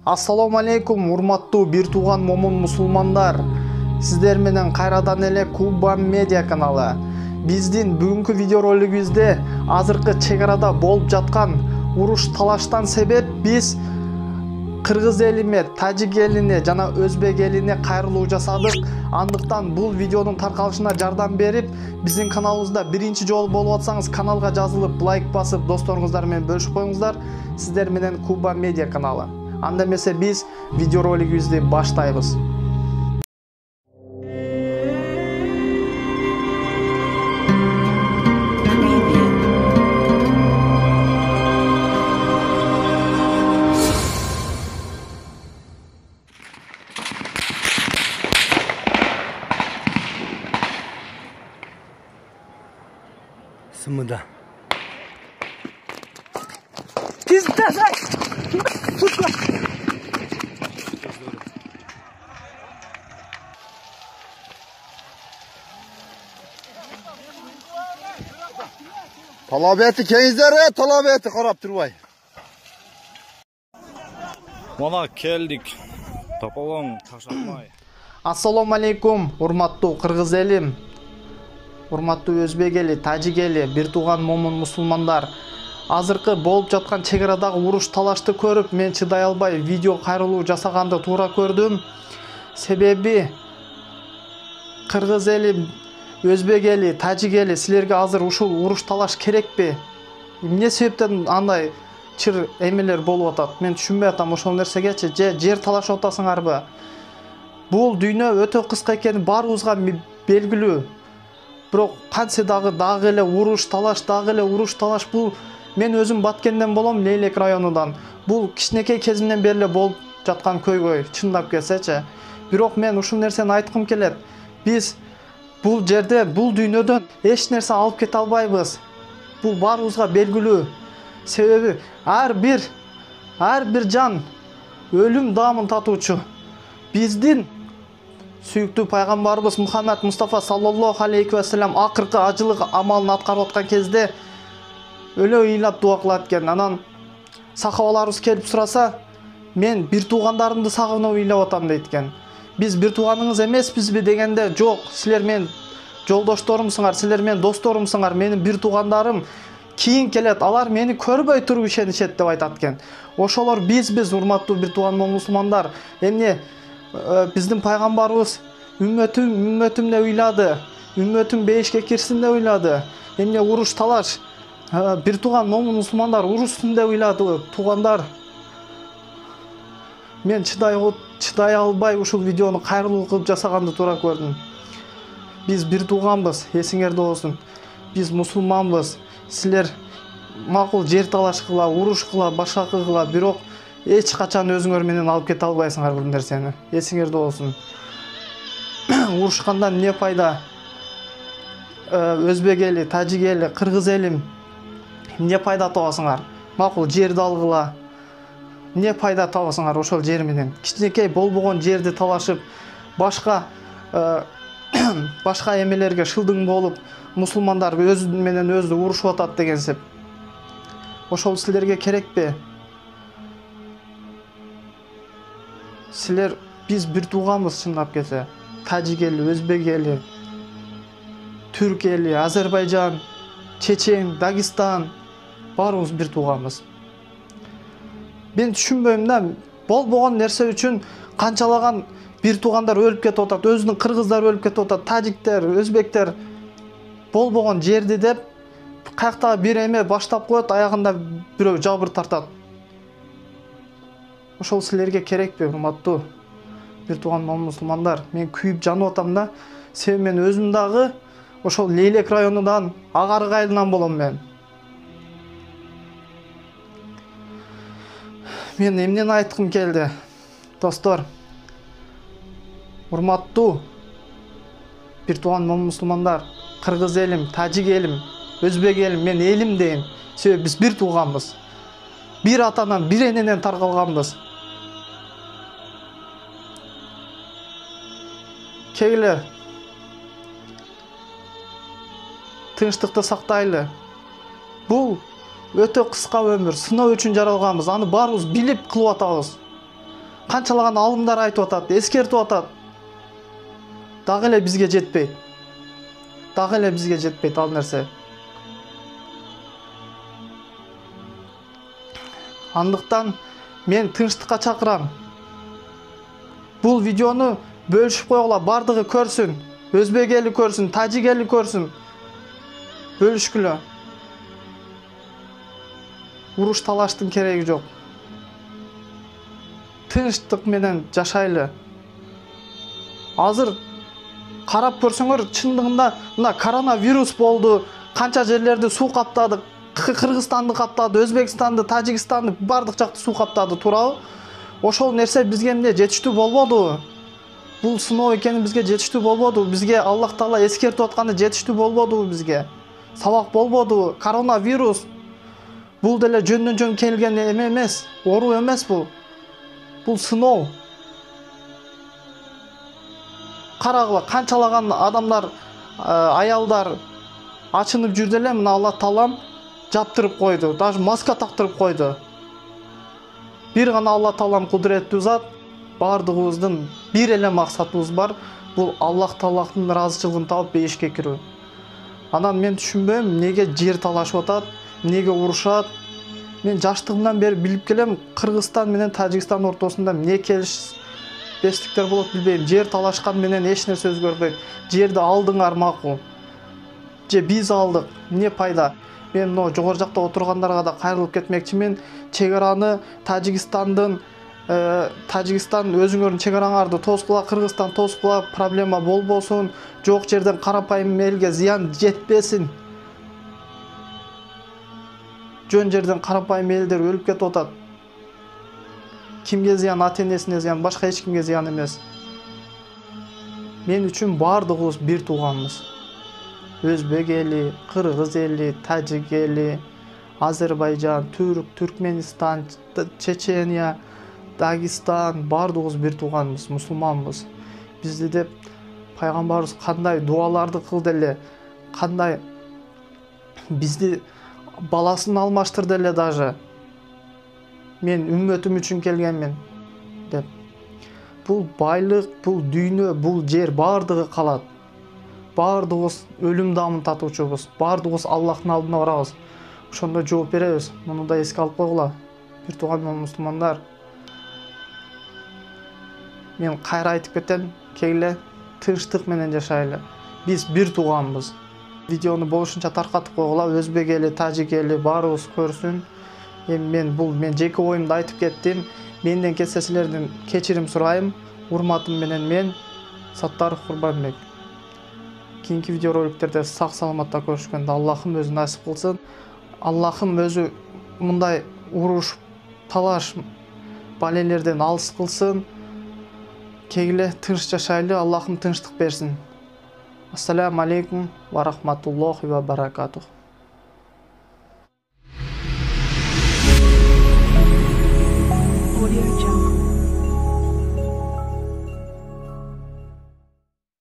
Ассаламу алейкум, урматтуу бир тууган момун мусулмандар. Сиздер менен кайрадан эле Куба Медиа каналы. Биздин бүгүнкү видеоролигибизде азыркы чек арада болуп жаткан уруш талаштан себеп биз кыргыз элине, тажик элине жана өзбек элине кайрылуу жасадык. Андыктан бул видеонун таркалышына жардам берип, биздин каналыбызда биринчи жолу болуп атсаңыз, каналга жазылып, лайк басып, досторуңуздар менен бөлүшүп коюңуздар. Сиздер менен Куба Медиа каналы. Анда эмесе биз видеоролигибизди баштайбыз. Сымыда. Talab etti keyizlere, talab etti karab turvay. Mana keldik. Topalong taşatmay. Ассаламу алейкум, урматтуу кыргыз элим, урматтуу өзбек эли, тажик эли, бир тууган момун мусулмандар. Азыркы болуп жаткан чек арадагы уруш талашты көрүп, мен чыдай албай видео кайрылуу жасаганды туура көрдүм. Себеби кыргыз эли, өзбек эли, тажик эли, силерге азыр ушул уруш талаш керекпи? Эмне себептен андай чыр эмелер болуп атат? Мен түшүнбөй атам ошол нерсегечи. Жер талашып атасыңарбы? Бул дүйнө өтө кыска экени баарыбызга белгилүү. Бирок кантсе дагы эле уруш талаш, бул мен өзүм Баткенден болом, Лейлек районунан. Бул кичинекей кезимден бери эле болуп жаткан көйгөй, чындап келсечи. Бирок мен ушул нерсени айткым келет. Биз бул жерде, бул дүйнөдөн эч нерсе алып кете албайбыз. Бул баарыбызга белгилүү. Себеби ар бир жан өлүм даамын татуучу. Биздин сүйүктүү пайгамбарыбыз Мухаммад Мустафа саллаллаху алейхи ва саллям акыркы ажылык амалын аткарып аткан кезде өлө ыйлап дуа кылат экен. Анан сахабаларыбыз келип сураса, мен бир туугандарымды сагынып ыйлап атам дейт экен. Биз бир тууганыңыз эмеспизби дегенде, жок, силер мен жолдошторумсуңар, силер мен досторумсуңар, менин бир туугандарым кийин келет, алар мени көрбөй туруп ишенишет деп айтат экен. Ошолор биз урматтуу бир тууган мусулмандар. Эмне биздин пайгамбарыбыз үммөтүм деп ыйлады, үммөтүм бейишке кирсин деп ыйлады. Эмне уруш талаш, бир тууган момун мусулмандар урушсун деп ыйлады. Туугандар, мен чыдай албай ушул видеону кайрылуу кылып жасаганды туура көрдүм. Биз бир тууганбыз, эсиңерде болсун. Биз мусулманбыз. Силер макул жер талашкыла, урушкыла, башка кыла, бирок эч качан өзүңөр менен алып кете албайсыңар бул нерсени. Эсиңерде болсун. Урушкандан эмне пайда? Өзбек эли, тажик эли, кыргыз элим эмне пайда табасыңар? Макул жерди алгыла. Эмне пайда табасыңар ошол жер менен? Кичинекей болбогон жерди талашып, башка эмелерге шылдың болуп, мусулмандар өз менен өзү урушуп атат дегенсип. Ошол силерге керекпи? Силер, биз бир тууганбыз чындап келсе. Тажик эли, өзбек эли, түрк эли, Азербайжан, Чечен, Дагестан, баарыбыз бир тууганбыз. Мен түшүнбөйм да, болбогон нерсе үчүн канчалаган бир туугандар өлүп кетип атат, өзүнүн кыргыздар өлүп кетип атат, тажиктер, өзбектер болбогон жерди деп каяктагы бир эме баштап коет, аягында бирөө жабыр тартат. Ошол силерге керекпи, урматтуу бир тууган момун мусулмандар? Мен күйүп жанып атам да, себеби мен өзүм дагы ошол Лейлек районунан, Агарык айылынан болом мен. Мен эмнени айткым келди? Достор, урматтуу бир тууган момун мусулмандар, кыргыз элим, тажик элим, өзбек элим, мен элим дейм. Себеби биз бир тууганбыз. Бир атанан, бир эненен таркалганбыз. Келе тынчтыкты сактайлы. Бул өтө кыска өмүр, сыноо үчүн жаралганбыз. Аны баарыбыз билип кылып атабыз. канчалаган алымдар айтып атат, эскертип атат. Дагы эле бизге жетпейт. Дагы эле бизге жетпейт ал нерсе. Андыктан мен тынчтыкка чакырам. Бул видеону бөлүшүп койгула, бардыгы көрсүн. Өзбек эли көрсүн, тажик эли көрсүн. Бөлүшкүлө. Уруш талаштын кереги жок. Тынчтык менен жашайлы. Азыр карап көрсөңөр, чындыгында мына коронавирус болду, канча жерлерди суу каптады, Кыргызстанды каптады, Өзбекстанды, Тажикстанды, бардык жакты суу каптады, туурабы? Ошол нерсе бизге эмне жетиштүү болбоду? Бул сыноо экени бизге жетиштүү болбоду? Бизге Аллах Таала эскертип атканы жетиштүү болбоду бизге? Сабак болбоду? Коронавирус бул деле жөндөн жөн келген эме эмес, оору эмес бул. Бул сыноо. Карагыла, канчалаган адамдар, аялдар ачынып жүрдү эле, мына Алла Таалам жаптырып койду, даже маска тактырып койду. Бир гана Алла Таалам кудуреттүү зат, бардыгыбыздын бир эле максатыбыз бар, бул Аллах Тааланын ыраазычылыгын таап бейишке кирүү. Анан мен түшүнбөйм, эмнеге жер талашып атат, эмнеге урушат. Мен жаштыгымдан бери билип келем, Кыргызстан менен Тажикстан ортосунда эмне келишпестиктер болот билбейм. Жер талашкан менен эч нерсе өзгөрбөйт. Жерди алдыңар макул. Же биз алдык, эмне пайда? Мен мына жогору жакта отургандарга да кайрылып кетмекчимин. Чегараны Тажикстан өзүңөрдүн чегараңарды тоскула, Кыргызстан тоскула, проблема болбосун, жок жерден карапайым элге зыян жетпесин. Жөн жерден карапайым элдер өлүп кетип атат. Кимге зыян? Ата-энесине зыян, башка эч кимге зыян эмес. Мен үчүн бардыгыбыз бир тууганбыз. Өзбек эли, Кыргыз эли, Тажик эли, Азербайжан, Түрк, Түркменистан, Чечения, Дагестан, бардыгыбыз бир тууганбыз, мусулманбыз. Бизди деп пайгамбарыбыз кандай дуаларды кылды эле, кандай бизди баласын алмаштырды эле даже. Мен үммөтүм үчүн келгенмин деп. Бул байлык, бул дүйнө, бул жер бардыгы калат. Бардыгыбыз өлүм дамын татуучубуз, бардыгыбыз Аллахтын алдына барабыз. Ошондо жооп беребиз. Муну да эске алып койгула. Бир тууган мусулмандар. Мен кайра айтып кетем, келгиле тынчтык менен жашайлы. Биз бир тууганбыз. Видеону болушунча таркатып койгула, өзбек эли, тажик эли баарыбыз көрсүн. Мен жеке оюмду айтып кеттим. Менден кетсе силерден кечирим сурайм. Урматым менен мен Саттаров Курбанбек. Кийинки видео роликтерде сак саламатта көрүшкөндө Аллахым өзү насип кылсын. Аллахым өзү мындай уруш, талаш, балелерден алыс кылсын. Келгиле тынч жашайлы, Аллахым тынчтык берсин. Ассаламу алейкум ва рахматуллахи ва баракатух.